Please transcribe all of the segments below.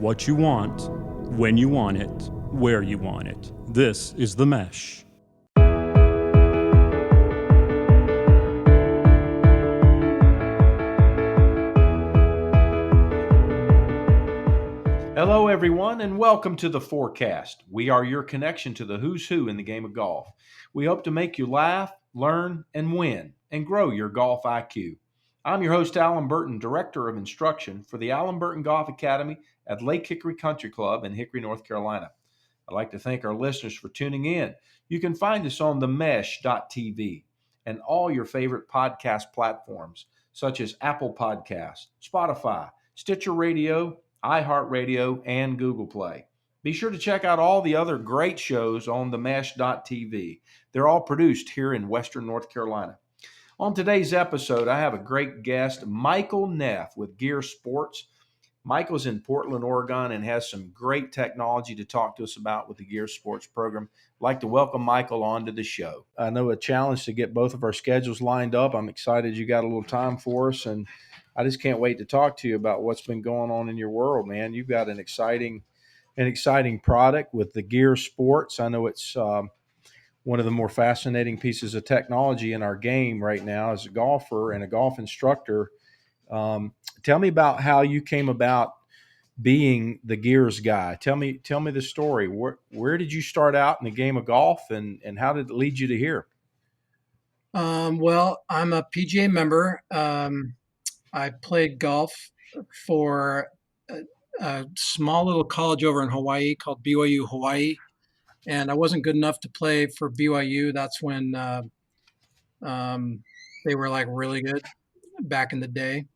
what you want, when you want it, where you want it. This is The Mesh. Hello, everyone, and welcome to The Forecast. We are your connection to the who's who in the game of golf. We hope to make you laugh, learn, and win, and grow your golf IQ. I'm your host, Allen Burton, Director of Instruction for the Allen Burton Golf Academy at Lake Hickory Country Club in Hickory, North Carolina. I'd like to thank our listeners for tuning in. You can find us on themesh.tv and all your favorite podcast platforms, such as Apple Podcasts, Spotify, Stitcher Radio, iHeartRadio, and Google Play. Be sure to check out all the other great shows on themesh.tv. They're all produced here in Western North Carolina. On today's episode, I have a great guest, Michael Neff with Gear Sports. Michael's in Portland, Oregon, and has some great technology to talk to us about with the Gear Sports program. I'd like to welcome Michael onto the show. I know a challenge to get both of our schedules lined up. I'm excited you got a little time for us, and I just can't wait to talk to you about what's been going on in your world, man. You've got an exciting product with the Gear Sports. I know it's one of the more fascinating pieces of technology in our game right now as a golfer and a golf instructor. Tell me about how you came about being the gears guy. Tell me the story. Where did you start out in the game of golf, and how did it lead you to here? Well, I'm a PGA member. I played golf for a small little college over in Hawaii called BYU Hawaii, and I wasn't good enough to play for BYU. That's when they were like really good back in the day.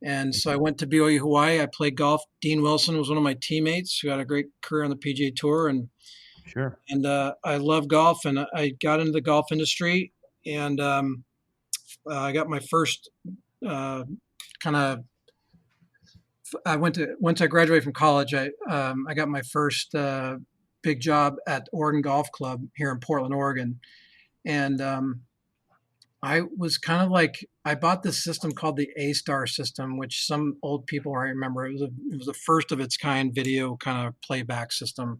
And so I went to BYU Hawaii. I played golf. Dean Wilson was one of my teammates who had a great career on the PGA Tour, and Sure. I love golf, and I got into the golf industry, and I got my first once I graduated from college, I got my first big job at Oregon Golf Club here in Portland, Oregon, and I was kind of like, I bought this system called the A-Star system, which some old people might remember. It was the first of its kind video kind of playback system.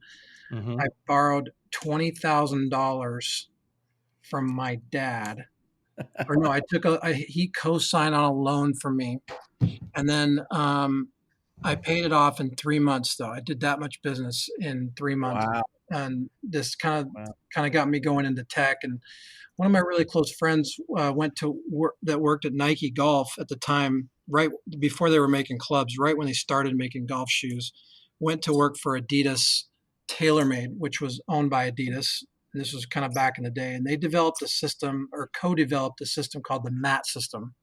Mm-hmm. I borrowed $20,000 from my dad. Or no, he co-signed on a loan for me. And then I paid it off in 3 months, though. I did that much business in 3 months. Wow. And this kind of got me going into tech. And one of my really close friends worked at Nike Golf at the time, right before they were making clubs, right when they started making golf shoes, went to work for Adidas TaylorMade, which was owned by Adidas. And this was kind of back in the day. And they developed a system, or co-developed a system called the MAT system.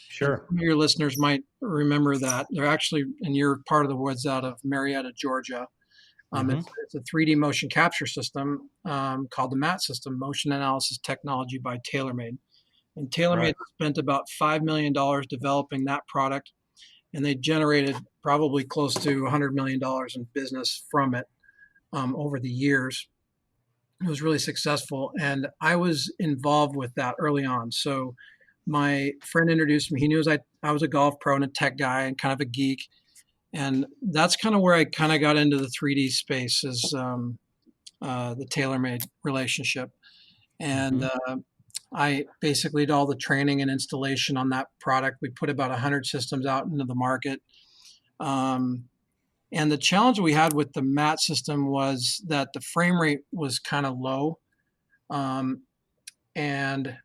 Sure. Some of your listeners might remember that. They're actually, and you're part of the woods out of Marietta, Georgia. It's a 3D motion capture system called the MAT system, Motion Analysis Technology by TaylorMade. And TaylorMade spent about $5 million developing that product, and they generated probably close to $100 million in business from it over the years. It was really successful, and I was involved with that early on. So my friend introduced me. He knew I was a golf pro and a tech guy and kind of a geek. And that's kind of where I kind of got into the 3D space, is the TaylorMade relationship. And I basically did all the training and installation on that product. We put about 100 systems out into the market. And the challenge we had with the MAT system was that the frame rate was kind of low. And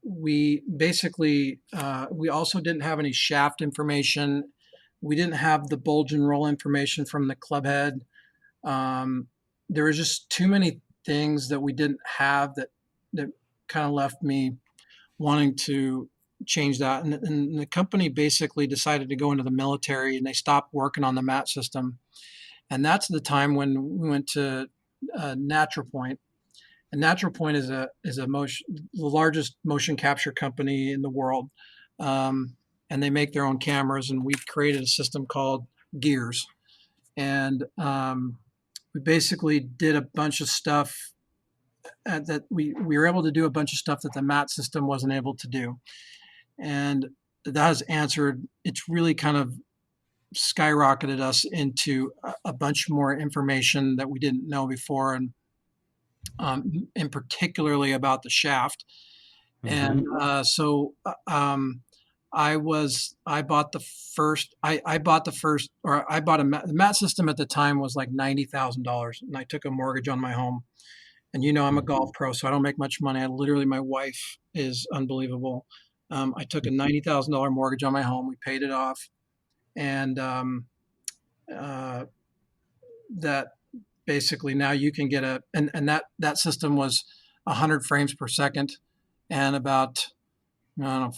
we basically, we also didn't have any shaft information. We didn't have the bulge and roll information from the club head. There was just too many things that we didn't have that kind of left me wanting to change that. And the company basically decided to go into the military, and they stopped working on the MAT system. And that's the time when we went to Natural Point. And Natural Point is the largest motion capture company in the world. And they make their own cameras, and we've created a system called Gears. And we basically did a bunch of stuff that we were able to do a bunch of stuff that the MAT system wasn't able to do. And that has answered, it's really kind of skyrocketed us into a bunch more information that we didn't know before, and particularly about the shaft. And Mm-hmm. I bought the first, I bought the first, or I bought the mat system at the time was like $90,000, and I took a mortgage on my home. And I'm a golf pro, so I don't make much money. My wife is unbelievable. I took a $90,000 mortgage on my home. We paid it off, and uh, that basically now you can get and that system was 100 frames per second and about, I don't know,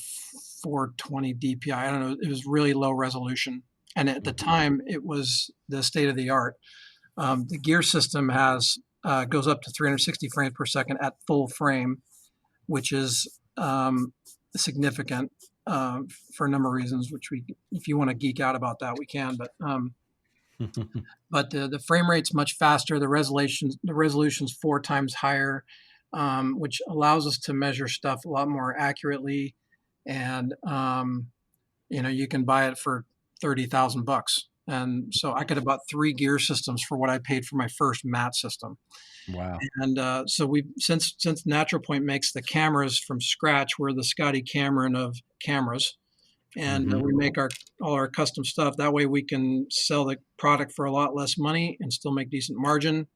420 DPI. I don't know. It was really low resolution, and at the time it was the state of the art. The gear system has goes up to 360 frames per second at full frame, which is significant for a number of reasons. Which if you want to geek out about that, we can. But the frame rate's much faster. The resolution's 4 times higher, which allows us to measure stuff a lot more accurately. And you can buy it for $30,000. And so I could have bought 3 gear systems for what I paid for my first mat system. Wow. And so we since Natural Point makes the cameras from scratch, we're the Scotty Cameron of cameras, and Mm-hmm. we make all our custom stuff. That way, we can sell the product for a lot less money and still make decent margin.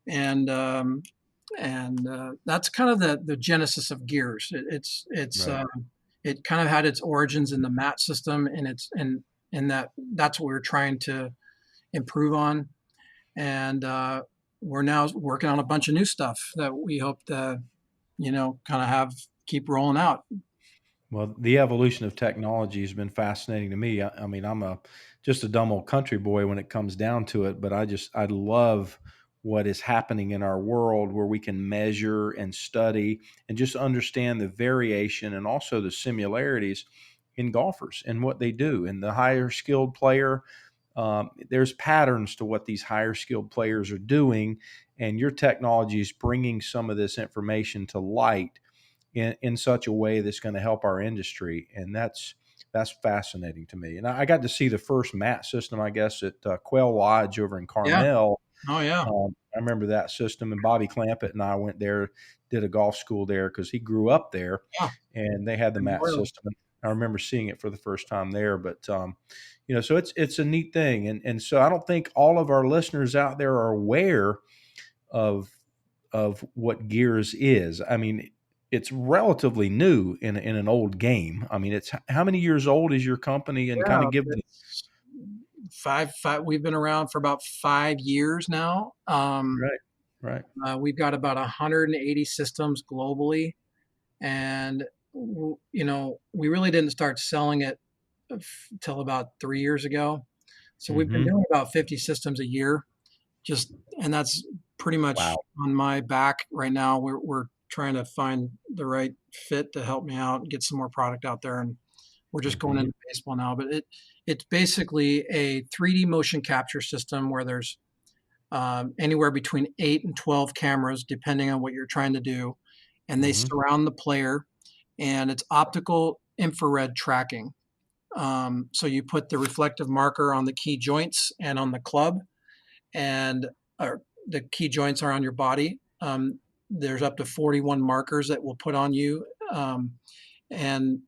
And that's kind of the genesis of gears. Right. It kind of had its origins in the mat system, and that's what we're trying to improve on. And we're now working on a bunch of new stuff that we hope to, kind of keep rolling out. Well, the evolution of technology has been fascinating to me. I mean, I'm just a dumb old country boy when it comes down to it, but I love what is happening in our world where we can measure and study and just understand the variation and also the similarities in golfers and what they do. And the higher skilled player, there's patterns to what these higher skilled players are doing, and your technology is bringing some of this information to light in such a way that's going to help our industry, and that's fascinating to me. And I got to see the first mat system, I guess, at Quail Lodge over in Yeah. Carmel. Oh yeah. I remember that system, and Bobby Clampett and I went there, did a golf school there because he grew up there, Yeah. and they had the mat Memorial. system. And I remember seeing it for the first time there, but so it's a neat thing, and so I don't think all of our listeners out there are aware of what gears is. I mean, it's relatively new in an old game. I mean, it's how many years old is your company, and kind Yeah. of give the It's five. We've been around for about 5 years now. right, right. We've got about 180 systems globally, and we really didn't start selling it till about 3 years ago. So we've been Hmm. doing about 50 systems a year, and that's pretty much Wow. on my back right now. We're trying to find the right fit to help me out and get some more product out there, and we're just going Hmm. into baseball now. But it's basically a 3D motion capture system where there's anywhere between 8 and 12 cameras, depending on what you're trying to do, and they Hmm. surround the player, and it's optical infrared tracking. So you put the reflective marker on the key joints and on the club, and the key joints are on your body. There's up to 41 markers that will put on you, and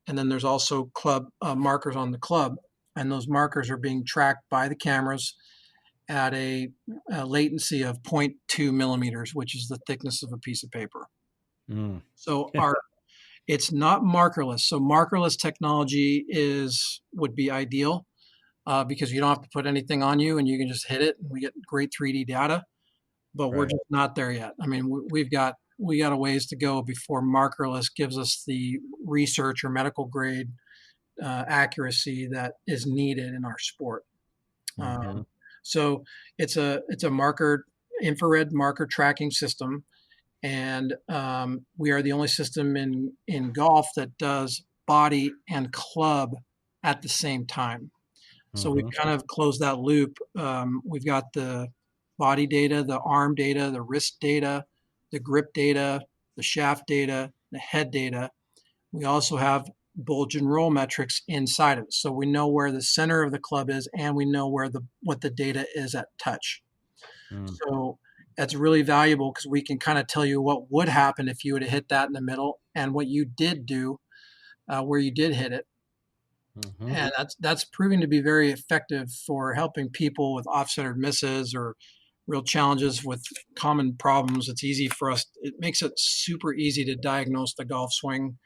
then there's also club markers on the club, and those markers are being tracked by the cameras at a latency of zero point 0.2 millimeters, which is the thickness of a piece of paper. Mm. So it's not markerless. So markerless technology would be ideal because you don't have to put anything on you and you can just hit it, and we get great 3D data. But we're Right. just not there yet. I mean, we got a ways to go before markerless gives us the research or medical grade accuracy that is needed in our sport. Hmm. So it's a marker infrared marker tracking system, and we are the only system in golf that does body and club at the same time. So we've Hmm. kind of closed that loop. We've got the body data, the arm data, the wrist data, the grip data, the shaft data, the head data. We also have bulge and roll metrics inside of it. So we know where the center of the club is, and we know where what the data is at touch. Mm. So that's really valuable because we can kind of tell you what would happen if you would have hit that in the middle, and what you did do where you did hit it. Mm-hmm. And that's proving to be very effective for helping people with off-centered misses or real challenges with common problems. It's easy for us. It makes it super easy to diagnose the golf swing.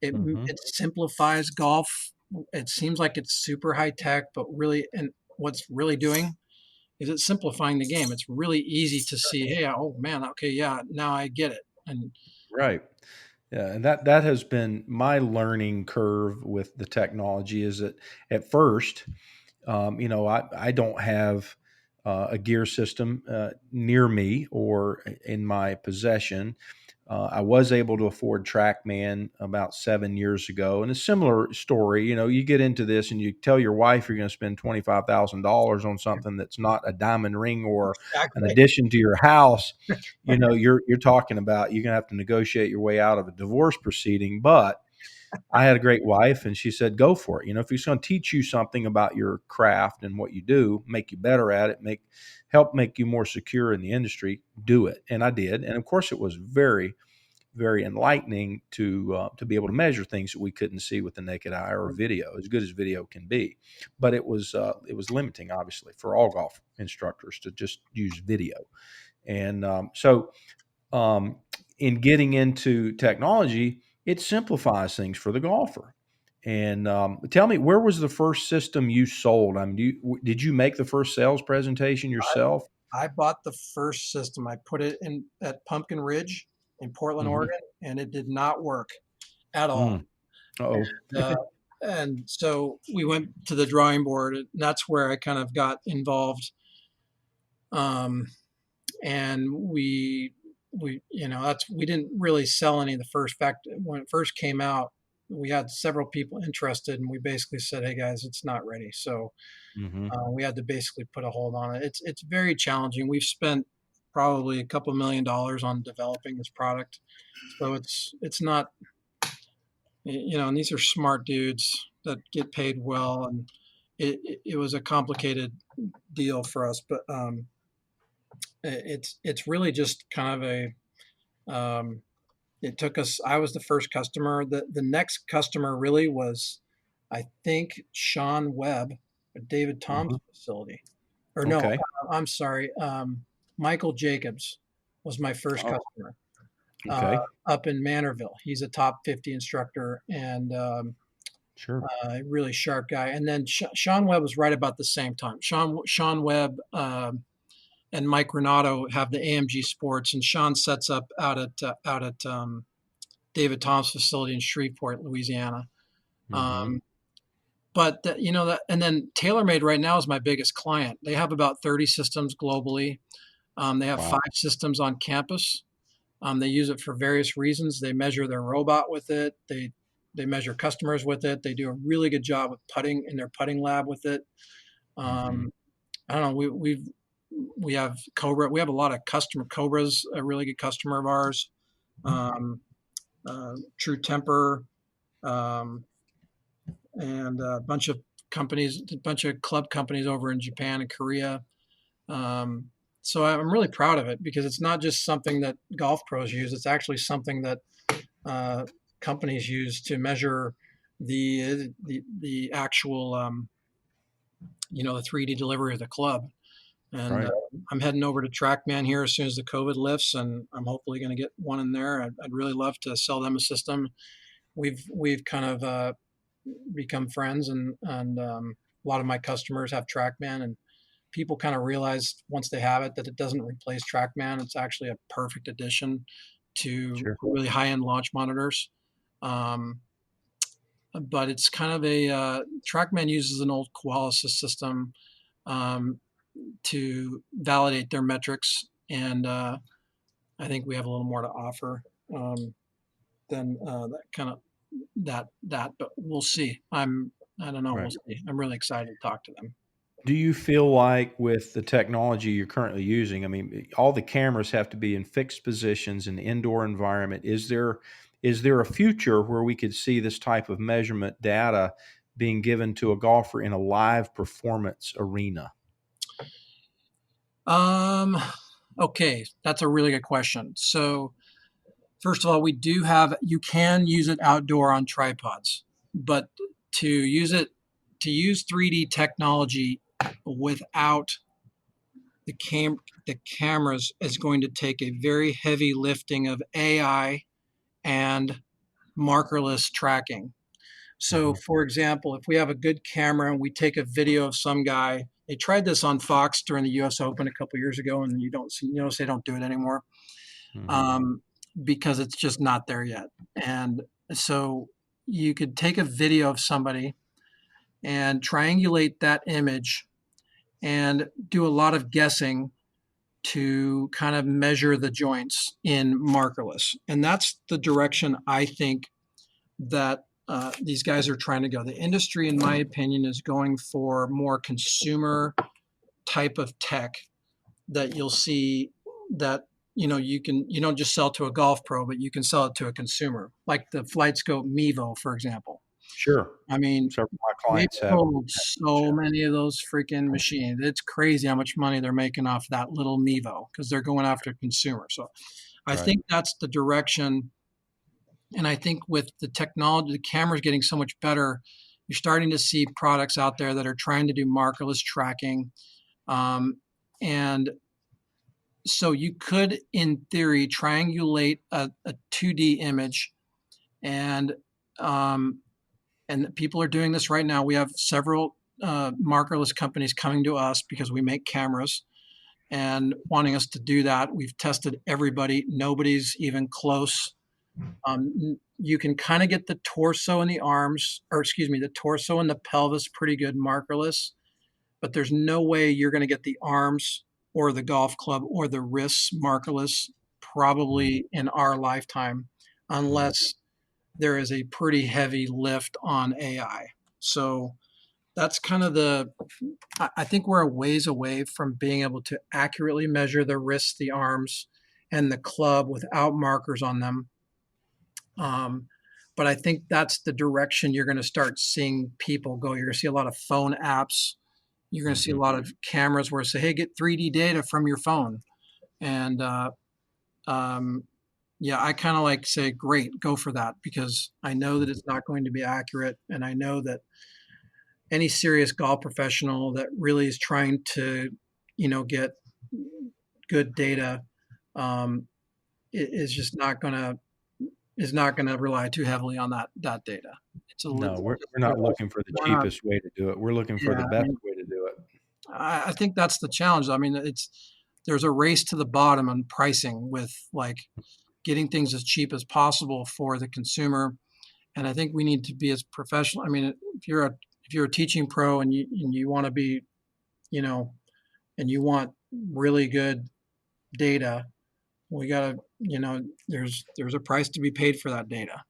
Mm-hmm. It simplifies golf. It seems like it's super high tech, but really, and what's really doing is it's simplifying the game. It's really easy to see, hey, oh man, okay, yeah, now I get it. And Right. Yeah, and that has been my learning curve with the technology. Is that at first, I don't have a gear system near me or in my possession. I was able to afford TrackMan about 7 years ago, and a similar story. You get into this and you tell your wife you're going to spend $25,000 on something that's not a diamond ring or an exactly. addition to your house. You're talking about you're going to have to negotiate your way out of a divorce proceeding, but I had a great wife, and she said, "Go for it. If he's going to teach you something about your craft and what you do, make you better at it, help make you more secure in the industry, do it." And I did, and of course, it was very, very enlightening to be able to measure things that we couldn't see with the naked eye or video, as good as video can be. But it was limiting, obviously, for all golf instructors to just use video, and um, in getting into technology, it simplifies things for the golfer. And tell me, where was the first system you sold? I mean, did you make the first sales presentation yourself? I bought the first system. I put it in at Pumpkin Ridge in Portland, Hmm. Oregon, and it did not work at all. Mm. Uh-oh. Uh, and so we went to the drawing board, and that's where I kind of got involved. Um, and we didn't really sell any of the first fact when it first came out. We had several people interested, and we basically said, "Hey guys, it's not ready." So Hmm. we had to basically put a hold on it. It's very challenging. We've spent probably a couple $1 million on developing this product, so it's not, and these are smart dudes that get paid well, and it was a complicated deal for us, but it's really just kind of it took us. I was the first customer. The next customer really was, I think, Sean Webb at David Tom's Hmm. facility. Or no, Okay. I'm sorry. Michael Jacobs was my first Oh, customer uh, okay. up in Manorville. He's a top 50 instructor and Sure. a really sharp guy. And then Sean Webb was right about the same time. Sean Webb and Mike Renato have the AMG Sports, and Sean sets up out at David Tom's facility in Shreveport, Louisiana. Hmm. Um, but and then TaylorMade right now is my biggest client. They have about 30 systems globally. They have Wow. 5 systems on campus. They use it for various reasons. They measure their robot with it. They measure customers with it. They do a really good job with putting in their putting lab with it. Hmm. Um, I don't know. We have Cobra. We have a lot of customer. Cobra's a really good customer of ours. Um, True Temper, um, and a bunch of companies, a bunch of club companies over in Japan and Korea. Um, so I'm really proud of it because it's not just something that golf pros use. It's actually something that uh, companies use to measure the actual the 3D delivery of the club. And Right. I'm heading over to TrackMan here as soon as the COVID lifts, and I'm hopefully going to get one in there. I'd really love to sell them a system. We've kind of become friends, and a lot of my customers have TrackMan, and people kind of realize once they have it that it doesn't replace TrackMan. It's actually a perfect addition to Sure. really high-end launch monitors. Um, but it's kind of TrackMan uses an old Qualis system um, to validate their metrics, and I think we have a little more to offer than that kind of that. But we'll see. I don't know. We'll Right. see. I'm really excited to talk to them. Do you feel like with the technology you're currently using, I mean, all the cameras have to be in fixed positions in the indoor environment. Is there a future where we could see this type of measurement data being given to a golfer in a live performance arena? Um, okay, that's a really good question. So, first of all, you can use it outdoor on tripods, but to use it, to use 3D technology without the cameras is going to take a very heavy lifting of AI and markerless tracking. So, Mhm. for example, if we have a good camera and we take a video of some guy, they tried this on Fox during the U.S. Open a couple years ago, and you notice they don't do it anymore, Mhm. um, because it's just not there yet. And so, you could take a video of somebody and triangulate that image and do a lot of guessing to kind of measure the joints in markerless. And that's the direction I think that these guys are trying to go. The industry, in my opinion, is going for more consumer type of tech that you'll see that you don't just sell to a golf pro, but you can sell it to a consumer, like the FlightScope Mevo, for example. Sure. I mean, Several of my they've clients have. sold so many of those freaking machines. It's crazy how much money they're making off that little Mevo because they're going after consumers. So I Right. think that's the direction. And I think with the technology, the cameras getting so much better, you're starting to see products out there that are trying to do markerless tracking. Um, and so you could, in theory, triangulate a 2D image, and um, people are doing this right now. We have several markerless companies coming to us because we make cameras and wanting us to do that. We've tested everybody; nobody's even close. You can kind of get the torso and the arms, or excuse me, the torso and the pelvis pretty good markerless, but there's no way you're going to get the arms or the golf club or the wrists markerless Mhm. probably in our lifetime Mhm. unless there is a pretty heavy lift on AI. So that's kind of I think we're a ways away from being able to accurately measure the wrists, the arms, and the club without markers on them. Um, but I think that's the direction you're going to start seeing people go. You're going to see a lot of phone apps. You're going to see a Mhm. lot of cameras where it say, "Hey, get 3D data from your phone." And um, yeah, I kind of like say, "Great, go for that," because I know that it's not going to be accurate, and I know that any serious golf professional that really is trying to, get good data, um, is just not going to rely too heavily on that data. No, we're They're not also, looking for the we're not, cheapest way to do it. We're looking for yeah. the I best mean, way to do it. I think that's the challenge. I mean, there's a race to the bottom on pricing with like getting things as cheap as possible for the consumer. And I think we need to be as professional. I mean, if you're a teaching pro and you want to be, you know, and you want really good data, we gotta, there's a price to be paid for that data.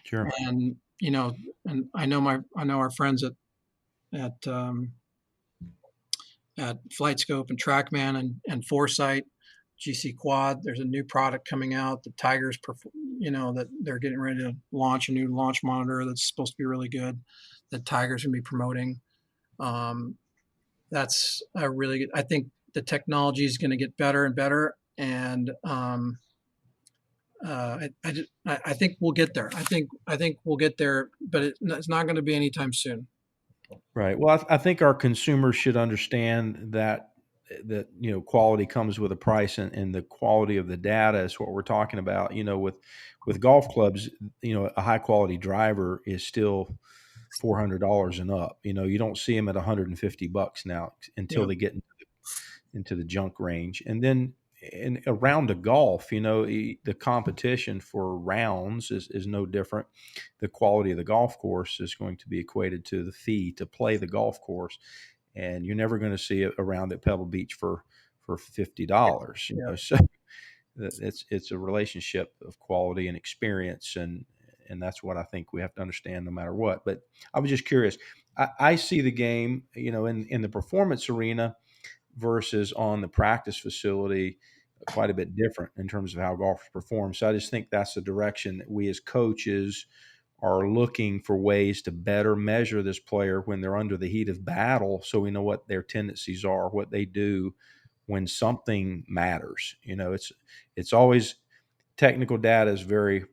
Sure. And and I know our friends at um, at FlightScope and TrackMan and Foresight, GC Quad. There's a new product coming out. The Tigers, that they're getting ready to launch a new launch monitor that's supposed to be really good. That Tigers gonna be promoting. Um, that's a really good. I think the technology is going to get better and better, and I think we'll get there. I think we'll get there, but it's not going to be anytime soon. Right. Well, I think our consumers should understand that quality comes with a price, and the quality of the data is what we're talking about. With golf clubs, a high quality driver is still $400 and up. You don't see them at $150 now until Yep. they get into the junk range. And then in a round of golf, the competition for rounds is no different. The quality of the golf course is going to be equated to the fee to play the golf course. And you're never going to see a round at Pebble Beach for $50. Yeah. So it's a relationship of quality and experience, and that's what I think we have to understand no matter what. But I was just curious. I see the game, in the performance arena versus on the practice facility. quite a bit different in terms of how golfers perform. So I just think that's the direction that we as coaches are looking for ways to better measure this player when they're under the heat of battle, so we know what their tendencies are, what they do when something matters. It's always technical data is very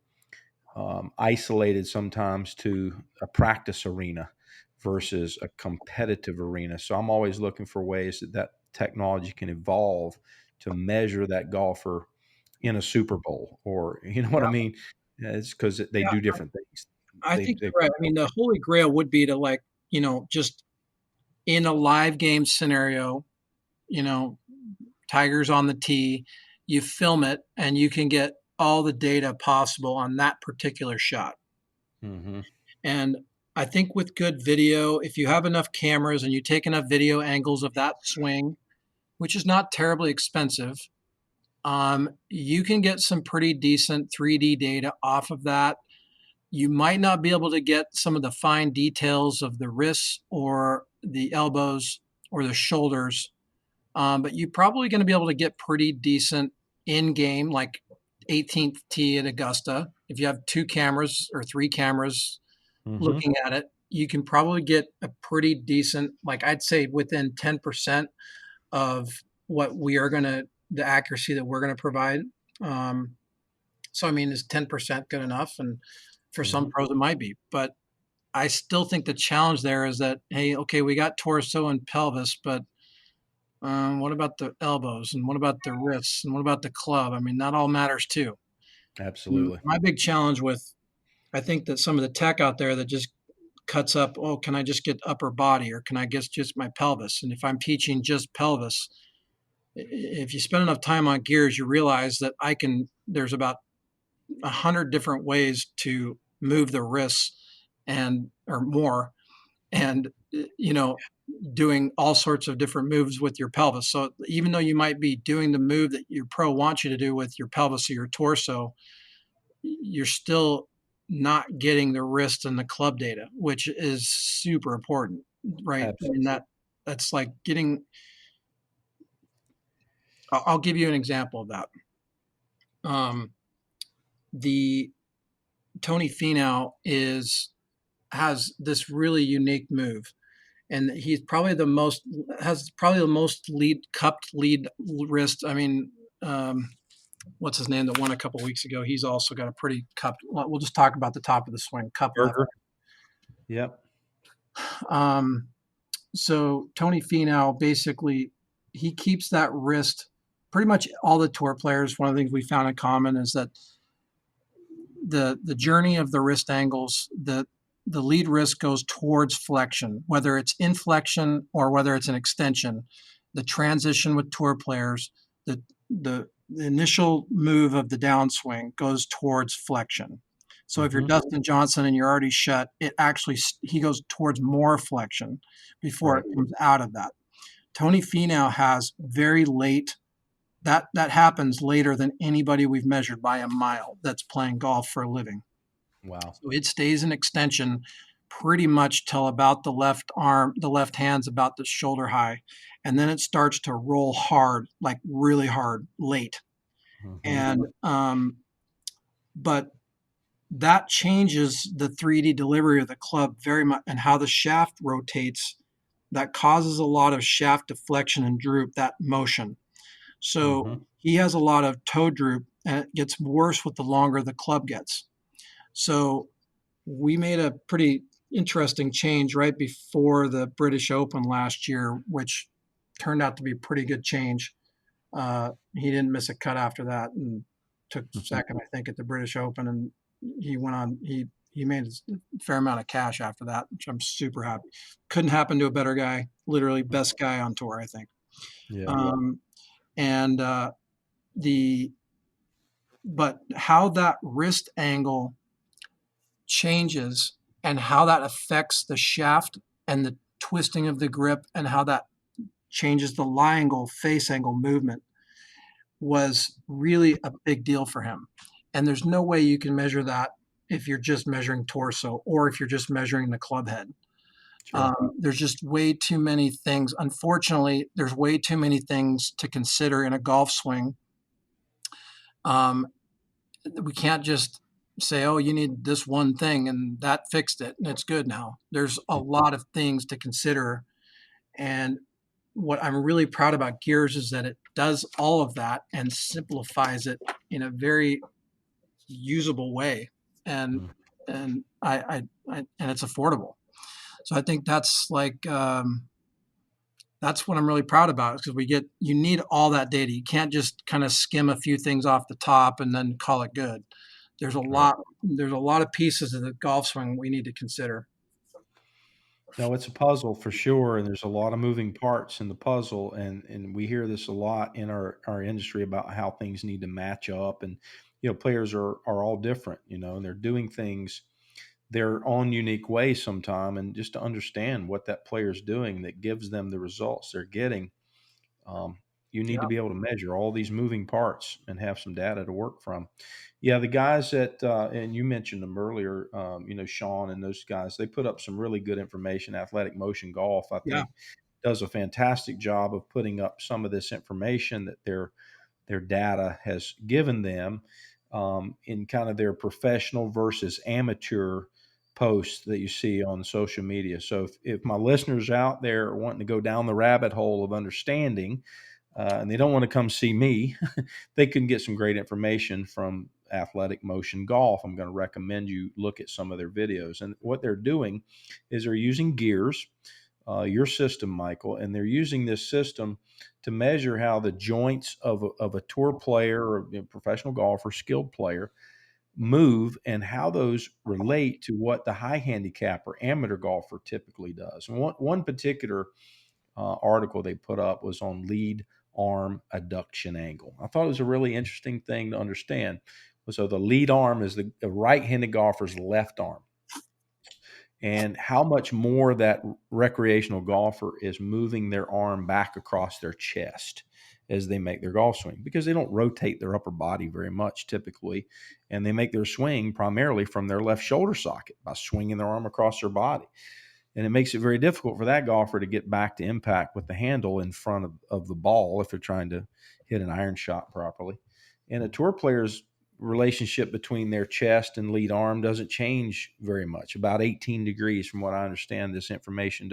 isolated sometimes to a practice arena versus a competitive arena. So I'm always looking for ways that technology can evolve to measure that golfer in a Super Bowl, or you know what I mean? It's because they Yeah, do different things. I They think they you're right. I mean, the holy grail would be to, like, just in a live game scenario, you know, Tiger's on the tee, you film it and you can get all the data possible on that particular shot. hmm And I think with good video, if you have enough cameras and you take enough video angles of that swing, which is not terribly expensive, you can get some pretty decent 3D data off of that. You might not be able to get some of the fine details of the wrists or the elbows or the shoulders, but you're probably going to be able to get pretty decent in game, like 18th tee at Augusta. If you have two cameras or three cameras hmm looking at it, you can probably get a pretty decent, like I'd say within 10% of what we are going to, the accuracy that we're going to provide. Um, so, I mean, is 10% good enough? And for some hmm pros, it might be. But I still think the challenge there is that, hey, okay, we got torso and pelvis, but what about the elbows? And what about the wrists? And what about the club? I mean, that all matters too. Absolutely. My big challenge with, I think that some of the tech out there that just cuts up, oh, can I just get upper body or can I get just my pelvis? And if I'm teaching just pelvis, if you spend enough time on gears, you realize that there's about 100 different ways to move the wrists and, or more. And, doing all sorts of different moves with your pelvis. So even though you might be doing the move that your pro wants you to do with your pelvis or your torso, you're still not getting the wrist and the club data, which is super important, right? I mean, Absolutely. that's like getting. I'll give you an example of that. Um, the Tony Finau has this really unique move, and he's probably the most lead cupped lead wrist. I mean, um, what's his name that won a couple weeks ago? He's also got a pretty cupped. We'll just talk about the top of the swing, cup left. Burger. Yep. Um, so Tony Finau basically he keeps that wrist. Pretty much all the tour players. One of the things we found in common is that the journey of the wrist angles, the lead wrist goes towards flexion, whether it's inflection or whether it's an extension. The transition with tour players, the initial move of the downswing goes towards flexion. So if you're hmm Dustin Johnson and you're already shut, he goes towards more flexion before it Right. comes out of that. Tony Finau has very late that happens later than anybody we've measured by a mile that's playing golf for a living. Wow. So it stays in extension pretty much till about the left hand's about the shoulder high. And then it starts to roll hard, like really hard late. hmm And, but that changes the 3D delivery of the club very much and how the shaft rotates. That causes a lot of shaft deflection and droop, that motion. So hmm he has a lot of toe droop, and it gets worse with the longer the club gets. So we made a pretty interesting change right before the British Open last year, which turned out to be a pretty good change. He didn't miss a cut after that and took second, I think, at the British Open. And he went on, he made a fair amount of cash after that, which I'm super happy. Couldn't happen to a better guy, literally best guy on tour, I think. Yeah. Um, and the but how that wrist angle changes and how that affects the shaft and the twisting of the grip and how that changes the lie angle face angle movement was really a big deal for him. And there's no way you can measure that if you're just measuring torso or if you're just measuring the club head. Sure. There's just way too many things. Unfortunately, there's way too many things to consider in a golf swing Um, we can't just say, oh, you need this one thing and that fixed it and it's good now. There's a lot of things to consider. And what I'm really proud about Gears is that it does all of that and simplifies it in a very usable way. And and it's affordable. So I think that's what I'm really proud about, because you need all that data. You can't just kind of skim a few things off the top and then call it good. There's a Right. lot there's a lot of pieces of the golf swing we need to consider. No, it's a puzzle for sure, and there's a lot of moving parts in the puzzle, and we hear this a lot in our industry about how things need to match up, and players are all different, and they're doing things their own unique way sometime, and just to understand what that player's doing that gives them the results they're getting, um, you need to Yeah. be able to measure all these moving parts and have some data to work from. Yeah, the guys and you mentioned them earlier, Sean and those guys, they put up some really good information. Athletic Motion Golf, I Yeah. think, does a fantastic job of putting up some of this information that their data has given them in kind of their professional versus amateur posts that you see on social media. So if my listeners out there are wanting to go down the rabbit hole of understanding and they don't want to come see me, they can get some great information from Athletic Motion Golf. I'm going to recommend you look at some of their videos. And what they're doing is they're using Gears, your system, Michael, and they're using this system to measure how the joints of a tour player or professional golfer, skilled player, move and how those relate to what the high handicap or amateur golfer typically does. And one particular article they put up was on lead arm adduction angle. I thought it was a really interesting thing to understand. So the lead arm is the right-handed golfer's left arm, and how much more that recreational golfer is moving their arm back across their chest as they make their golf swing, because they don't rotate their upper body very much typically, and they make their swing primarily from their left shoulder socket by swinging their arm across their body. And it makes it very difficult for that golfer to get back to impact with the handle in front of the ball if they're trying to hit an iron shot properly. And a tour player's relationship between their chest and lead arm doesn't change very much, about 18 degrees from what I understand this information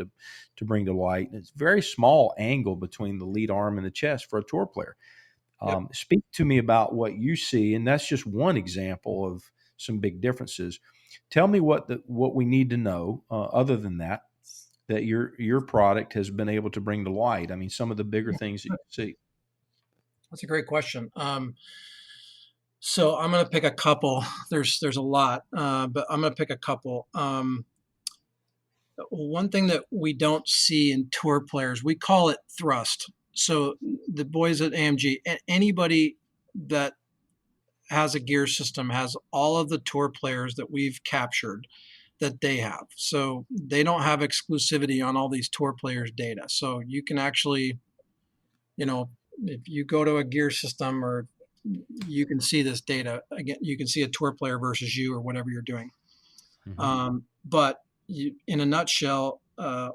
to bring to light. And it's a very small angle between the lead arm and the chest for a tour player. Yep. Speak to me about what you see, and that's just one example of some big differences. Tell me what we need to know, other than that your product has been able to bring to light. I mean, some of the bigger things that you see. That's a great question. So I'm going to pick a couple. There's a lot, but I'm going to pick a couple. One thing that we don't see in tour players, we call it thrust. So the boys at AMG, anybody that has a gear system has all of the tour players that we've captured that they have. So they don't have exclusivity on all these tour players' data. So you can actually, if you go to a gear system, or you can see this data again, you can see a tour player versus you or whatever you're doing. Mm-hmm. But in a nutshell,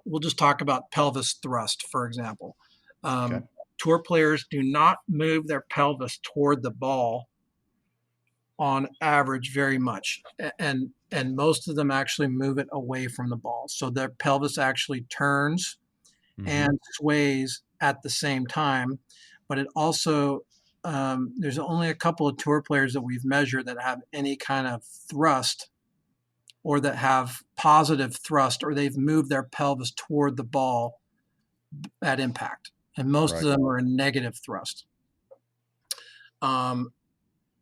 we'll just talk about pelvis thrust, for example. Okay. Tour players do not move their pelvis toward the ball on average very much, and most of them actually move it away from the ball. So their pelvis actually turns Mm-hmm. and sways at the same time. But it also there's only a couple of tour players that we've measured that have any kind of thrust, or that have positive thrust, or they've moved their pelvis toward the ball at impact. And most Right. of them are in negative thrust.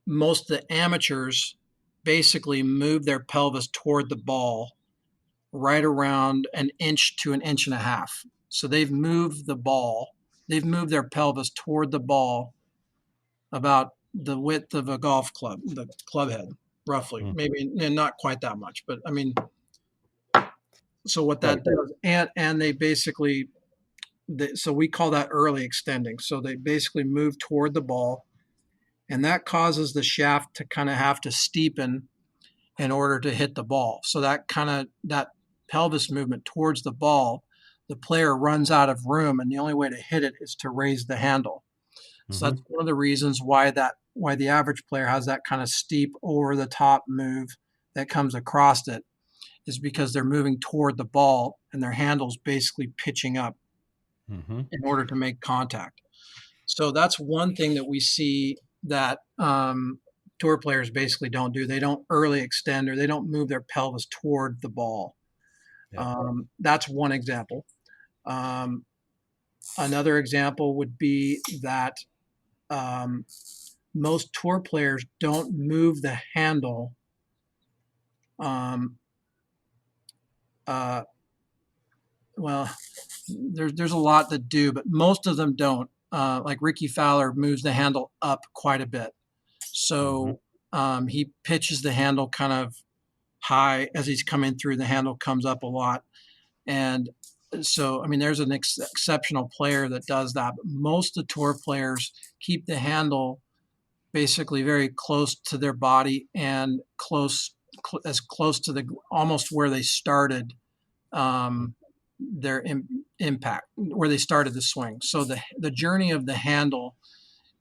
Most of the amateurs basically move their pelvis toward the ball right around an inch to an inch and a half. So they've moved their pelvis toward the ball about the width of a golf club, the club head, roughly. Mm. Maybe, and not quite that much, but I mean, so what Right. that does, and they basically, so we call that early extending. So they basically move toward the ball, and that causes the shaft to kind of have to steepen in order to hit the ball. So that pelvis movement towards the ball, the player runs out of room, and the only way to hit it is to raise the handle. So Mm-hmm. that's one of the reasons why that why the average player has that kind of steep over the top move that comes across it is because they're moving toward the ball and their handle's basically pitching up Mm-hmm. in order to make contact. So that's one thing that we see that tour players basically don't do. They don't early extend or they don't move their pelvis toward the ball. Yeah. That's one example. Um, Another example would be that um, most tour players don't move the handle um, uh, well, there's a lot that do, but most of them don't. Like Ricky Fowler moves the handle up quite a bit, Mm-hmm. so he pitches the handle kind of high as he's coming through. The handle comes up a lot, and so I mean, there's an exceptional player that does that. But most of the tour players keep the handle basically very close to their body and as close to the almost where they started their impact, where they started the swing. So the journey of the handle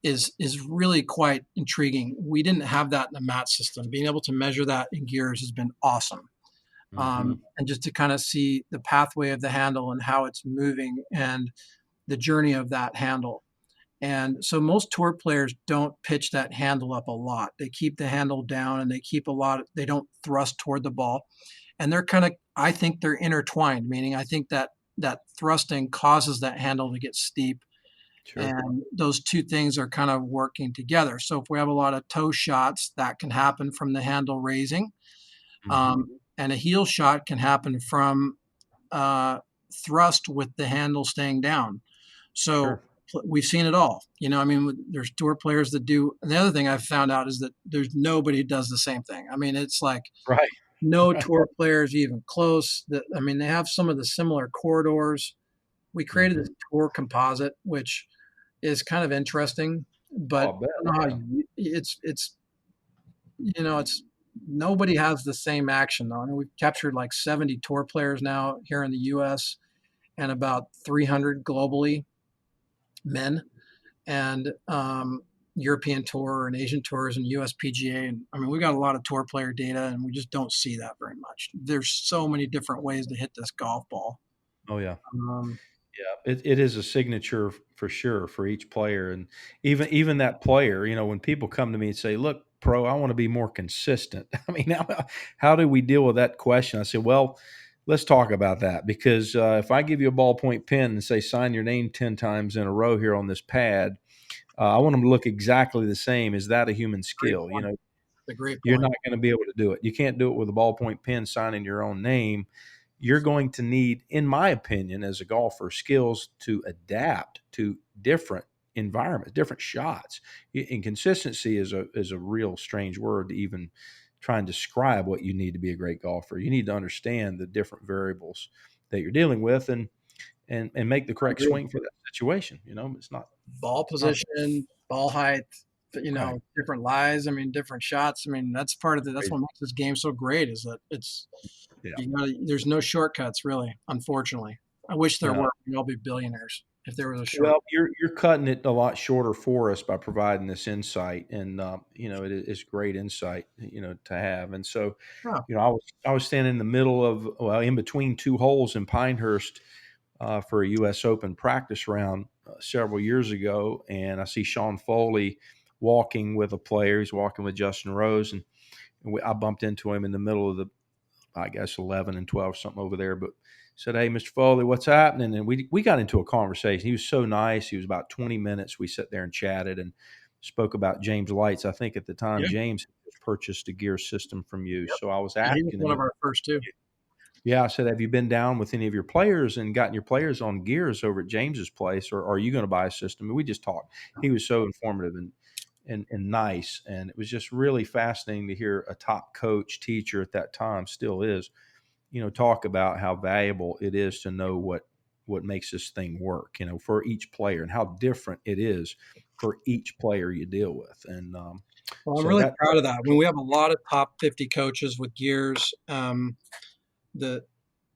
is really quite intriguing. We didn't have that in the mat system. Being able to measure that in gears has been awesome. Mm-hmm. And just to kind of see the pathway of the handle and how it's moving and the journey of that handle. And so most tour players don't pitch that handle up a lot. They keep the handle down and they don't thrust toward the ball. And they're kind of, I think they're intertwined, meaning I think that thrusting causes that handle to get steep. Sure. And those two things are kind of working together. So if we have a lot of toe shots, that can happen from the handle raising. Mm-hmm. And a heel shot can happen from thrust with the handle staying down. So Sure. we've seen it all. I mean, there's tour players that do. And the other thing I've found out is that there's nobody who does the same thing. I mean, it's like Right. no Right. tour players even close. I mean, they have some of the similar corridors. We created Mm-hmm. this tour composite, which is kind of interesting, Oh, but I bet. I don't know Yeah. it's nobody has the same action though. I mean, we've captured like 70 tour players now here in the U.S. and about 300 globally, men, and European Tour and Asian Tours and USPGA. And I mean, we got a lot of tour player data, and we just don't see that very much. There's so many different ways to hit this golf ball. Oh, yeah. Um, Yeah, it is a signature for sure for each player, and even that player, when people come to me and say, "Look, pro, I want to be more consistent." I mean, how do we deal with that question? I say, well, let's talk about that because if I give you a ballpoint pen and say sign your name 10 times in a row here on this pad, I want them to look exactly the same. Is that a human Great skill? point. It's a great You're point. not going to be able to do it. You can't do it with a ballpoint pen signing your own name. You're going to need, in my opinion, as a golfer, skills to adapt to different environments, different shots. And consistency is a real strange word to even try and describe what you need to be a great golfer. You need to understand the different variables that you're dealing with and make the I correct agree. swing for that situation. It's not Ball it's not position, ball height, right. different lies. I mean, different shots. I mean, that's part of that's Crazy. what makes this game so great is that Yeah. there's no shortcuts really, unfortunately. I wish there No. were. We'd all be billionaires if there was a short. Well, you're cutting it a lot shorter for us by providing this insight, and it's great insight, to have. And so, Yeah. I was standing in the middle of in between two holes in Pinehurst for a U.S. Open practice round several years ago, and I see Sean Foley walking with a player. He's walking with Justin Rose, and I bumped into him in the middle of the, I guess, 11 and 12, something over there. But said, "Hey, Mr. Foley, what's happening?" And we got into a conversation. He was so nice. He was about 20 minutes. We sat there and chatted and spoke about James Lights. I think at the time, Yeah. James had just purchased a gear system from you. Yep. So I was He was asking one him, of our first two. yeah, I said, "Have you been down with any of your players and gotten your players on gears over at James's place, or are you going to buy a system?" And we just talked. He was so informative and nice. And it was just really fascinating to hear a top coach, teacher at that time, still is, talk about how valuable it is to know what makes this thing work, for each player and how different it is for each player you deal with. And Well, I'm so really that, proud of that. I mean, we have a lot of top 50 coaches with gears. The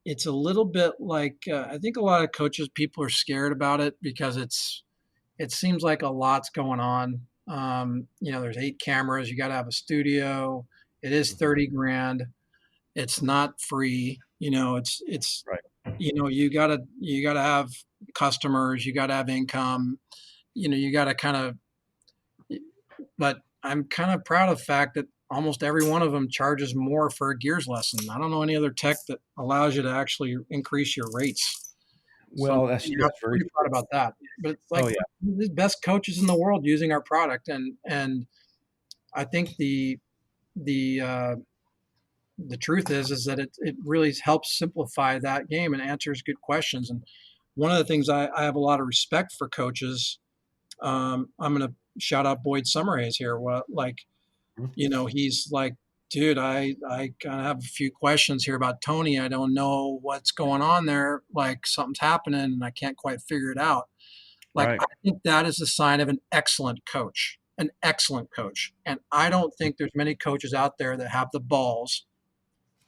It's a little bit like I think a lot of coaches people are scared about it because it seems like a lot's going on. There's 8 cameras. You got to have a studio. It is 30 grand. It's not free. It's Right. you gotta have customers. You got to have income. You got to kind of. But I'm kind of proud of the fact that almost every one of them charges more for a gears lesson. I don't know any other tech that allows you to actually increase your rates. So Well, that's I'm very pretty proud true. about that. But it's Oh like yeah. the best coaches in the world using our product, and I think the truth is that it really helps simplify that game and answers good questions. And one of the things I have a lot of respect for coaches. I'm going to shout out Boyd Summerhays here. Mhm. He's like, dude, I kind of have a few questions here about Tony. I don't know what's going on there. Like something's happening and I can't quite figure it out. Like, Right. I think that is a sign of an excellent coach, an excellent coach. And I don't think there's many coaches out there that have the balls.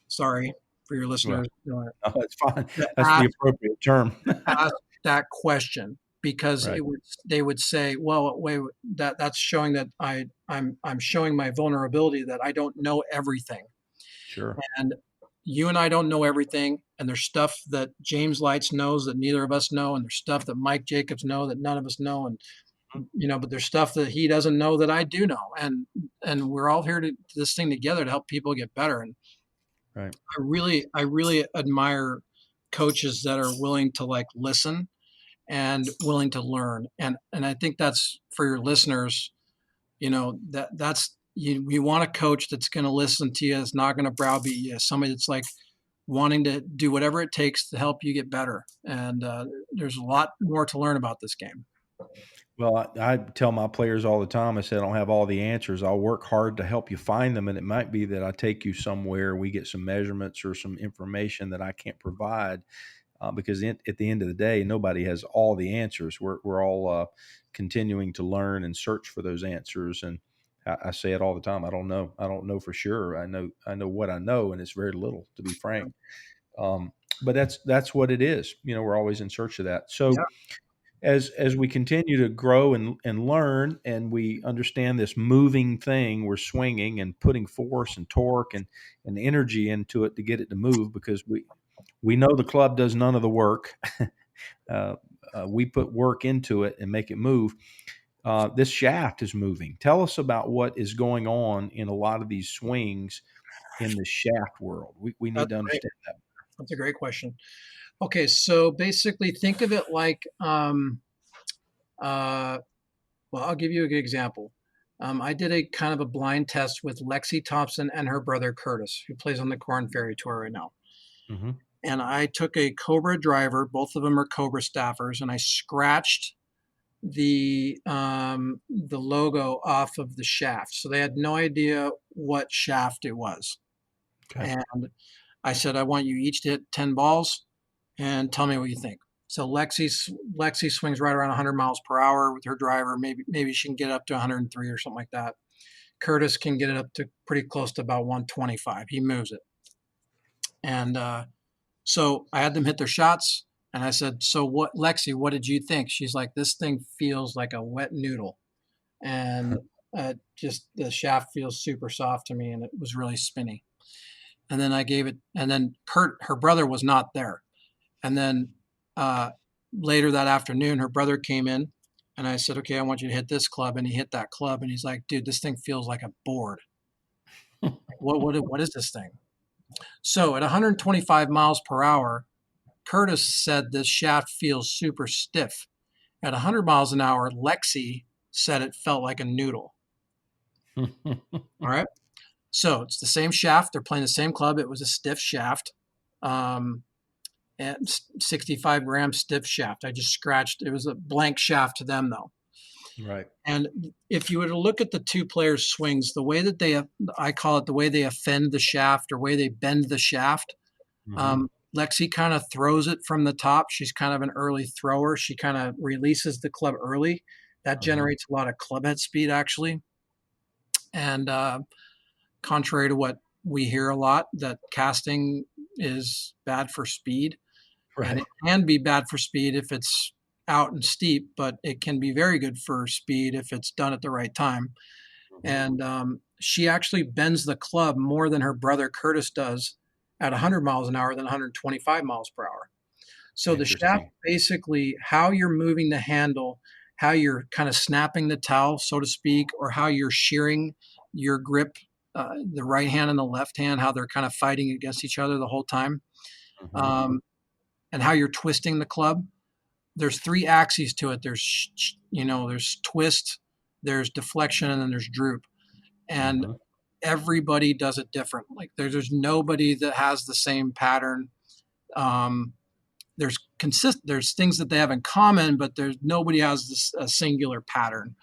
Sorry for your Right. listeners No, that's fine. to That's the appropriate term. ask that question because Right. they would say, well, wait, that's showing that I'm showing my vulnerability that I don't know everything. Sure. And you and I don't know everything. And there's stuff that James Lights knows that neither of us know. And there's stuff that Mike Jacobs know that none of us know. And, but there's stuff that he doesn't know that I do know. And we're all here to this thing together to help people get better. And Right. I really admire coaches that are willing to like listen and willing to learn. And I think that's for your listeners, that's you want a coach that's going to listen to you, that's not going to browbeat you, somebody that's like wanting to do whatever it takes to help you get better. And there's a lot more to learn about this game. Well, I tell my players all the time, I said, I don't have all the answers. I'll work hard to help you find them. And it might be that I take you somewhere, we get some measurements or some information that I can't provide because at the end of the day, nobody has all the answers. We're all continuing to learn and search for those answers. And I say it all the time. I don't know. I don't know for sure. I know what I know, and it's very little, to be frank. Um, but that's what it is. We're always in search of that. So as we continue to grow and learn and we understand this moving thing, we're swinging and putting force and torque and energy into it to get it to move because we know the club does none of the work. We put work into it and make it move. This shaft is moving. Tell us about what is going on in a lot of these swings in the shaft world. We need That's to great. understand that. That's a great question. Okay, so basically think of it like uh, well, I'll give you a good example. I did a kind of a blind test with Lexi Thompson and her brother Curtis, who plays on the Corn Ferry Tour right now. Hmm. And I took a Cobra driver, both of them are Cobra staffers, and I scratched the logo off of the shaft. So they had no idea what shaft it was. Okay. And I said, I want you each to hit 10 balls and tell me what you think. So Lexi swings right around 100 miles per hour with her driver. Maybe she can get up to 103 or something like that. Curtis can get it up to pretty close to about 125. He moves it. And so I had them hit their shots, and I said, "So what, Lexi? What did you think?" She's like, "This thing feels like a wet noodle, and just the shaft feels super soft to me, and it was really spinny." And then I gave it, and then Kurt, her brother, was not there. And then uh, later that afternoon, her brother came in, and I said, "Okay, I want you to hit this club," and he hit that club, and he's like, "Dude, this thing feels like a board. What is this thing?" So at 125 miles per hour, Curtis said this shaft feels super stiff. At 100 miles an hour, Lexi said it felt like a noodle. All right. So it's the same shaft. They're playing the same club. It was a stiff shaft, and 65 gram stiff shaft. I just scratched. It was a blank shaft to them, though. Right. And if you were to look at the two players' swings, the way that I call it the way they offend the shaft or way they bend the shaft, Hmm. Lexi kind of throws it from the top. She's kind of an early thrower. She kind of releases the club early. That Uh-huh. generates a lot of club head speed, actually. And contrary to what we hear a lot, that casting is bad for speed. And Right. it can be bad for speed if it's out and steep, but it can be very good for speed if it's done at the right time. And she actually bends the club more than her brother Curtis does at 100 miles an hour than 125 miles per hour. So the shaft, Interesting. basically, how you're moving the handle, how you're kind of snapping the towel, so to speak, or how you're shearing your grip, the right hand and the left hand, how they're kind of fighting against each other the whole time, Hmm. um, and how you're twisting the club. There's three axes to it. There's twist, there's deflection, and then there's droop. And Hmm. everybody does it different. Like there's nobody that has the same pattern. Um, there's things that they have in common, but there's nobody has a singular pattern.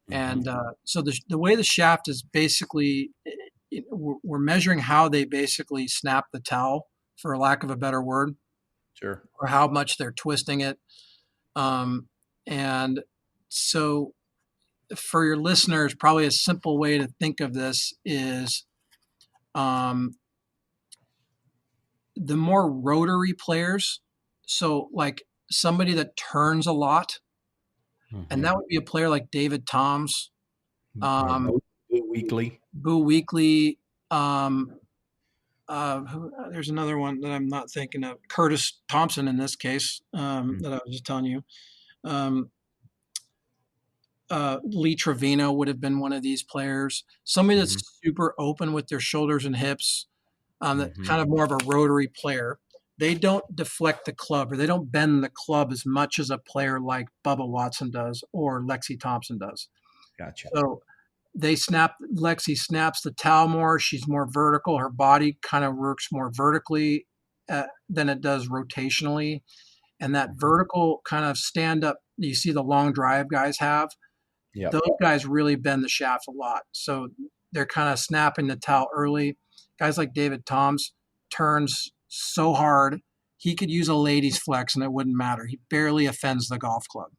Hmm. And so the way the shaft is basically, we're measuring how they basically snap the towel, for lack of a better word, Sure. or how much they're twisting it. And so for your listeners, probably a simple way to think of this is, um, the more rotary players, so like somebody that turns a lot, and Hmm. that would be a player like David Toms, um, Blue Weekly. Boo Weekly. Um, there's another one that I'm not thinking of. Curtis Thompson in this case, that I was just telling you. Um, Lee Trevino would have been one of these players. Somebody Hmm. that's super open with their shoulders and hips, that Hmm. kind of more of a rotary player. They don't deflect the club, or they don't bend the club as much as a player like Bubba Watson does or Lexi Thompson does. Gotcha. So Lexi snaps the towel more. She's more vertical. Her body kind of works more vertically than it does rotationally. And that Mhm. vertical kind of stand up, you see the long drive guys have, those Yep. guys really bend the shaft a lot. So they're kind of snapping the towel early. Guys like David Toms turns so hard, he could use a lady's flex and it wouldn't matter. He barely offends the golf club.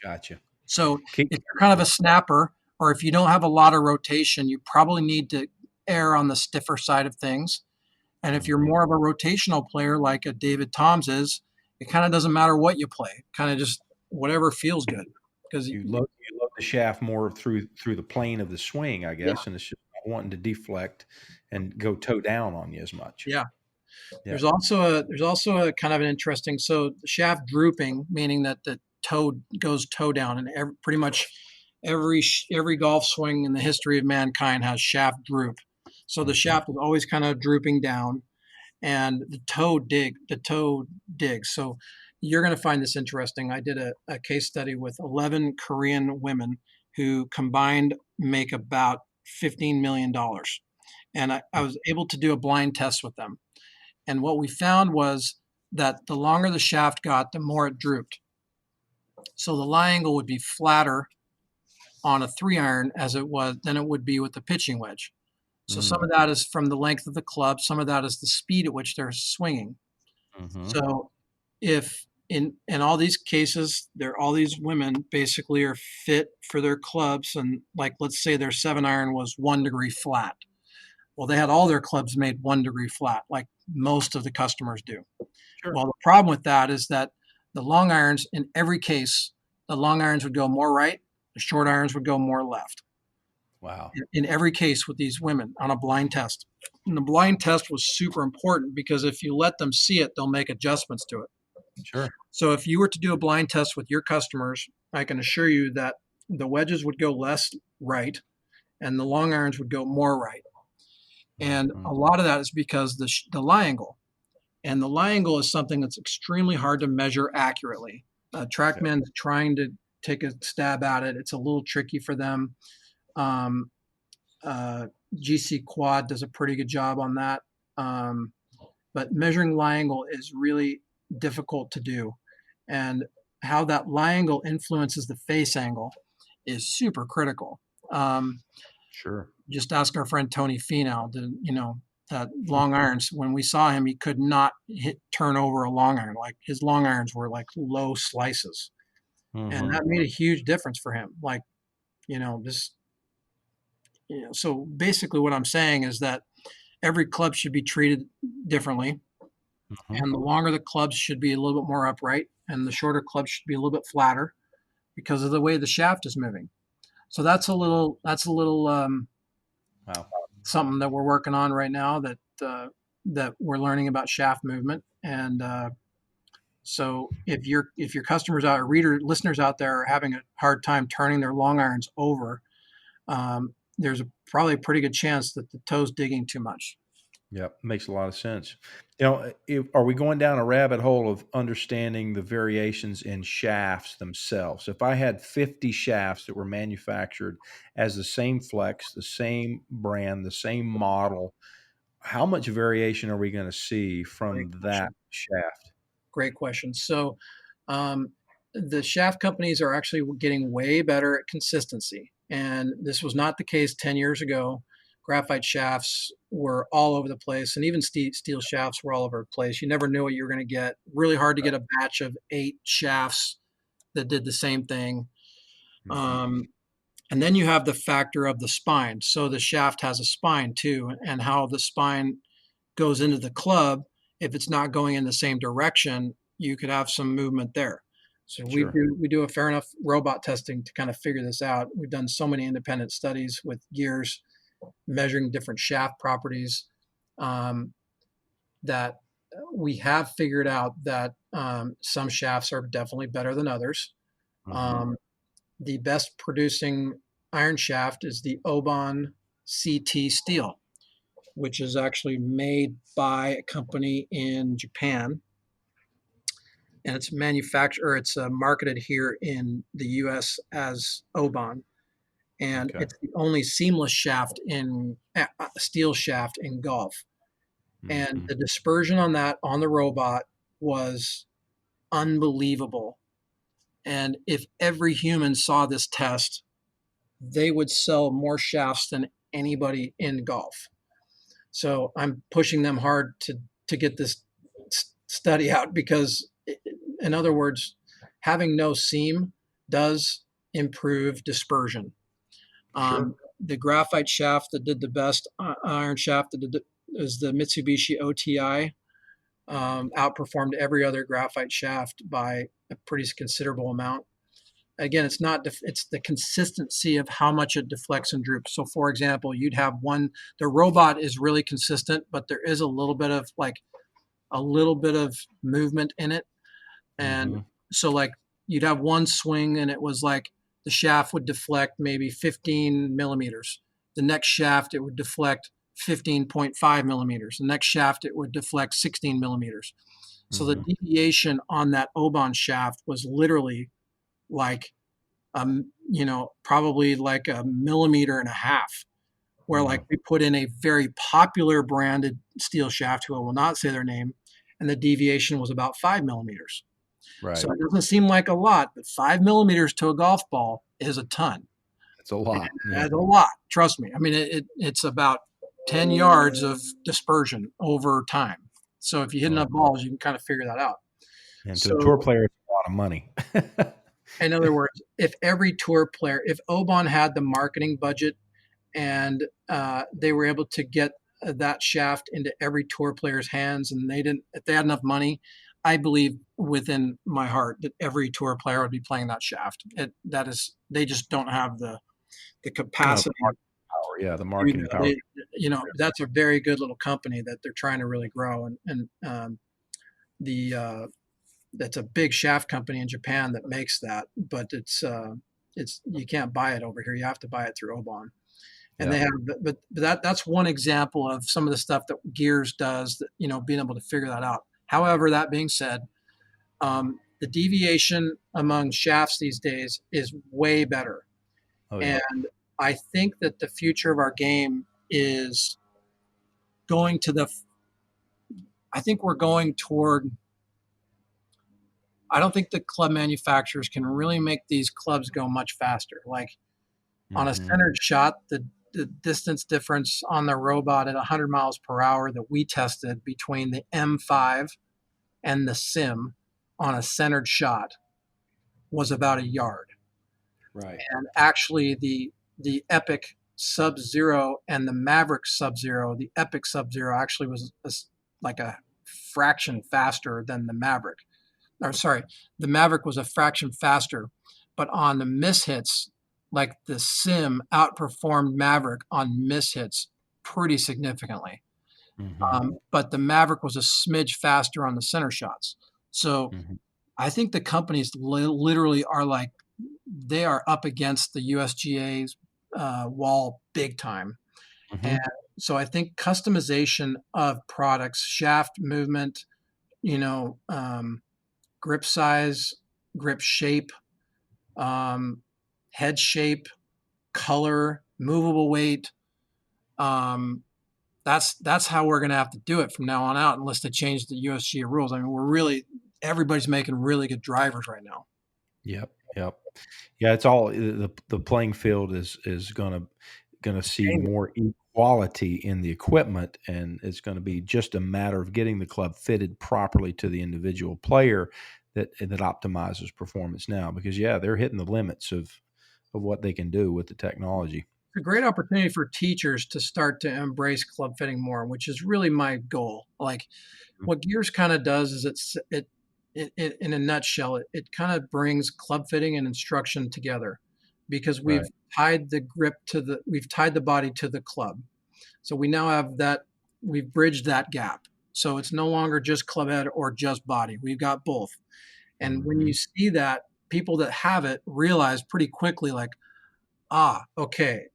Gotcha. So Keep. if you're kind of a snapper, or if you don't have a lot of rotation, you probably need to err on the stiffer side of things. And if you're Mhm. more of a rotational player like a David Toms is, it kind of doesn't matter what you play. Kind of just whatever feels good. Because You love the shaft more through the plane of the swing, I yeah, guess, and it's just not wanting to deflect and go toe down on you as much. yeah. Yeah. There's also a kind of an interesting, so the shaft drooping, meaning that the toe goes toe down, and pretty much every golf swing in the history of mankind has shaft droop. So the Mhm. shaft is always kind of drooping down, and the toe digs. So you're going to find this interesting. I did a case study with 11 Korean women who combined make about $15 million, and I was able to do a blind test with them. And what we found was that the longer the shaft got, the more it drooped. So the lie angle would be flatter on a 3 iron as it was than it would be with the pitching wedge. So some Mm. of that is from the length of the club, some of that is the speed at which they're swinging. Mhm. So if in all these cases, all these women basically are fit for their clubs, and like let's say their 7 iron was 1 degree flat. Well, they had all their clubs made 1 degree flat, like most of the customers do. Sure. Well, the problem with that is that the long irons, in every case, the long irons would go more right, the short irons would go more left. Wow. In every case with these women on a blind test. And the blind test was super important because if you let them see it, they'll make adjustments to it. Sure. So if you were to do a blind test with your customers, I can assure you that the wedges would go less right and the long irons would go more right. And Mhm. a lot of that is because the lie angle. And the lie angle is something that's extremely hard to measure accurately. Yep. TrackMan's trying to take a stab at it. It's a little tricky for them. Um, uh, GC Quad does a pretty good job on that. Um, but measuring lie angle is really difficult to do. And how that lie angle influences the face angle is super critical. Um, Sure. just ask our friend Tony Finau, that long irons. When we saw him, he could not turn over a long iron. Like his long irons were like low slices, and Mhm. that made a huge difference for him. Like, just so basically, what I'm saying is that every club should be treated differently, Mhm. and the longer the clubs should be a little bit more upright, and the shorter club should be a little bit flatter because of the way the shaft is moving. So that's a little Wow. something that we're working on right now, that we're learning about shaft movement. And so if your customers out, or listeners out there are having a hard time turning their long irons over, there's probably a pretty good chance that the toe's digging too much. Yep, makes a lot of sense. Are we going down a rabbit hole of understanding the variations in shafts themselves? If I had 50 shafts that were manufactured as the same flex, the same brand, the same model, how much variation are we going to see Great from that question. shaft? Great question. So, um, the shaft companies are actually getting way better at consistency. And this was not the case 10 years ago. Graphite shafts were all over the place, and even steel shafts were all over the place. You never knew what you were going to get. Really hard to get a batch of 8 shafts that did the same thing. Mhm. Um, and then you have the factor of the spine. So the shaft has a spine too, and how the spine goes into the club. If it's not going in the same direction, you could have some movement there. So Sure. we do a fair enough robot testing to kind of figure this out. We've done so many independent studies with gears measuring different shaft properties, um, that we have figured out that some shafts are definitely better than others. Mhm. Um, the best producing iron shaft is the Oban CT steel, which is actually made by a company in Japan, and it's manufactured, or it's marketed here in the U.S. as Oban, and Okay. it's the only seamless shaft in steel shaft in golf. And Mhm. the dispersion on that on the robot was unbelievable. And if every human saw this test, they would sell more shafts than anybody in golf. So I'm pushing them hard to get this study out, because, in other words, having no seam does improve dispersion. Sure. The graphite shaft that did the best, iron shaft that did is the Mitsubishi OTI. Outperformed every other graphite shaft by a pretty considerable amount. Again, it's the consistency of how much it deflects and droops. So for example, you'd have one, the robot is really consistent, but there is a little bit of movement in it. And Mhm. so like you'd have one swing and it was like the shaft would deflect maybe 15 millimeters. The next shaft it would deflect 15.5 millimeters. The next shaft it would deflect 16 millimeters. So the Mhm. deviation on that Oban shaft was literally like, probably like a millimeter and a half. Where like Mm. we put in a very popular branded steel shaft, who I will not say their name, and the deviation was about 5 millimeters. So Right. it doesn't seem like a lot, but 5 millimeters to a golf ball is a ton. That's a lot. Yeah. That's a lot. Trust me. I mean, it's about 10 yards of dispersion over time. So if you hit Wow. enough balls, you can kind of figure that out. And to a tour So player, it's a lot of money. in other words, if Oban had the marketing budget and they were able to get that shaft into every tour player's hands, and if they had enough money, I believe within my heart that every tour player would be playing that shaft. They just don't have the No, the capacity marketing power. Yeah, the to do marketing that. power. That's a very good little company that they're trying to really grow, and the that's a big shaft company in Japan that makes that, but it's you can't buy it over here. You have to buy it through Oban. And Yeah. they have, but that's one example of some of the stuff that Gears does, that, being able to figure that out. However, that being said, the deviation among shafts these days is way better. Oh, yeah. And I think that the future of our game is going to I think we're going toward, I don't think the club manufacturers can really make these clubs go much faster. Like on a Mhm. centered shot, the distance difference on the robot at 100 miles per hour that we tested between the M5 and the Sim on a centered shot was about a yard. Right. And actually, the Epic Sub Zero and the Maverick Sub Zero, the Epic Sub Zero actually was like a fraction faster than the Maverick. the Maverick was a fraction faster, but on the miss hits, like the Sim outperformed Maverick on miss hits pretty significantly. But the Maverick was a smidge faster on the center shots. So I think the companies literally are like, they are up against the USGA's wall big time. And so I think customization of products, shaft movement, you know, grip size, grip shape, head shape, color, movable weight. That's how we're going to have to do it from now on out, unless they change the USGA rules. I mean, everybody's making really good drivers right now. Yep. Yeah, it's all the playing field is gonna see more equality in the equipment, and it's going to be just a matter of getting the club fitted properly to the individual player that optimizes performance now. Because they're hitting the limits of what they can do with the technology. It's a great opportunity for teachers to start to embrace club fitting more, which is really my goal. Like what Gears kind of does is it in a nutshell, it kind of brings club fitting and instruction together, because we've tied the body to the club. So we now have that, we've bridged that gap. So it's no longer just club head or just body. We've got both. And when you see that, people that have it realize pretty quickly, like, okay,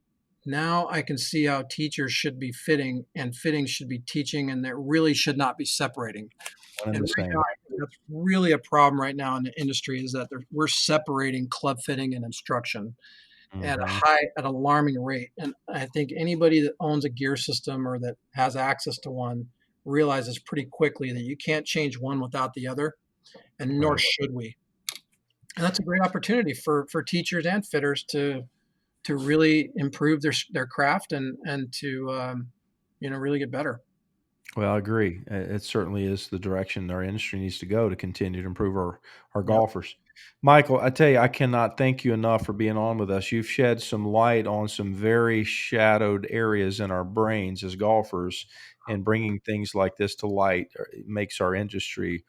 now I can see how teachers should be fitting and fitting should be teaching, and that really should not be separating. One and And the right same. now, I think that's really a problem right now in the industry, is that we're separating club fitting and instruction at an alarming rate. And I think anybody that owns a gear system or that has access to one realizes pretty quickly that you can't change one without the other, and nor should we. And that's a great opportunity for teachers and fitters to really improve their craft and to really get better. Well, I agree. It certainly is the direction our industry needs to go to continue to improve our Yep. golfers. Michael, I tell you, I cannot thank you enough for being on with us. You've shed some light on some very shadowed areas in our brains as golfers, and bringing things like this to light makes our industry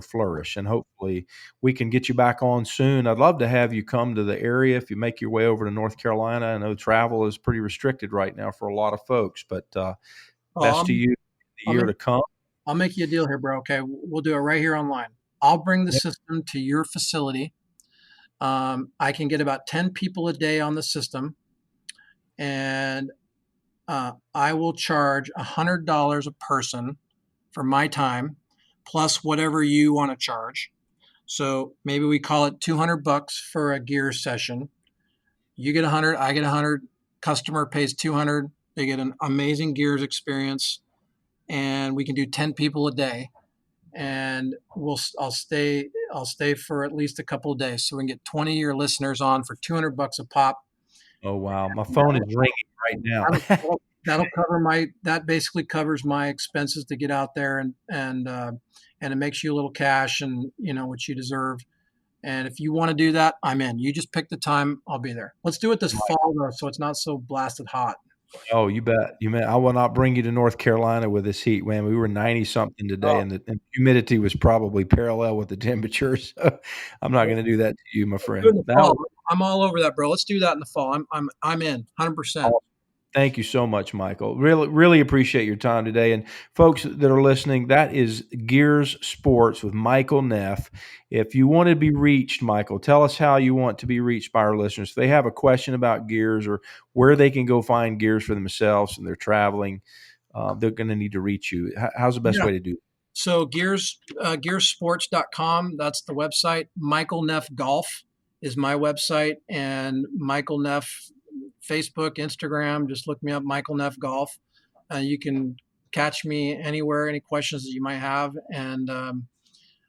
flourish. And hopefully we can get you back on soon. I'd love to have you come to the area if you make your way over to North Carolina. I know travel is pretty restricted right now for a lot of folks, but Oh, best to you the I'll year make to come. I'll make you a deal here, bro. Okay, we'll do it right here online. I'll bring the system to your facility. I can get about 10 people a day on the system, and I will charge $100 a person for my time, plus whatever you want to charge. So maybe we call it $200 for a gear session. You get 100, I get 100. Customer pays 200. They get an amazing gears experience, and we can do 10 people a day. And I'll stay for at least a couple of days, so we can get 20 of your listeners on for $200 a pop. Oh, wow. My phone is ringing right now. That'll cover that basically covers my expenses to get out there, and it makes you a little cash, and what you deserve. And if you want to do that, I'm in. You just pick the time, I'll be there. Let's do it this fall though, so it's not so blasted hot. Oh, you bet. I will not bring you to North Carolina with this heat, man. We were 90 something today, Oh, and the humidity was probably parallel with the temperature. So I'm not going to do that to you, my let's do it friend. in the fall. I'm all over that, bro. Let's do that in the fall. I'm in 100%. Thank you so much, Michael. Really, really appreciate your time today. And folks that are listening, that is Gears Sports with Michael Neff. If you want to be reached, Michael, tell us how you want to be reached by our listeners. If they have a question about gears or where they can go find gears for themselves and they're traveling, they're going to need to reach you. How's the best way to do it? So gearsports.com, that's the website. Michael Neff Golf is my website, and Michael Neff Facebook, Instagram, just look me up, Michael Neff Golf. You can catch me anywhere, any questions that you might have, and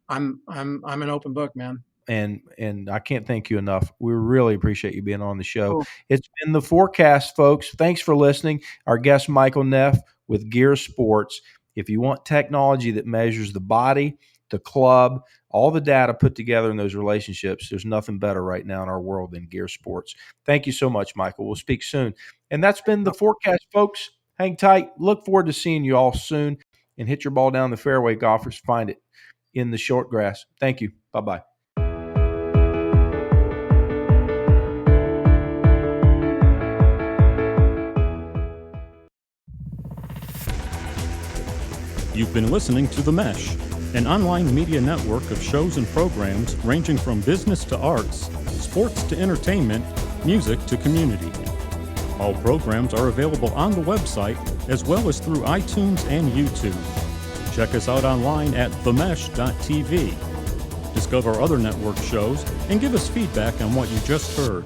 I'm an open book, man. And I can't thank you enough. We really appreciate you being on the show. Cool. It's been the forecast, folks. Thanks for listening. Our guest, Michael Neff with Gear Sports. If you want technology that measures the body, the club, all the data put together in those relationships, there's nothing better right now in our world than Gear Sports. Thank you so much, Michael. We'll speak soon. And that's been the forecast, folks. Hang tight. Look forward to seeing you all soon. And hit your ball down the fairway, golfers. Find it. in the short grass. Thank you. Bye-bye. You've been listening to The Mesh, an online media network of shows and programs ranging from business to arts, sports to entertainment, music to community. All programs are available on the website as well as through iTunes and YouTube. Check us out online at themesh.tv. Discover other network shows and give us feedback on what you just heard.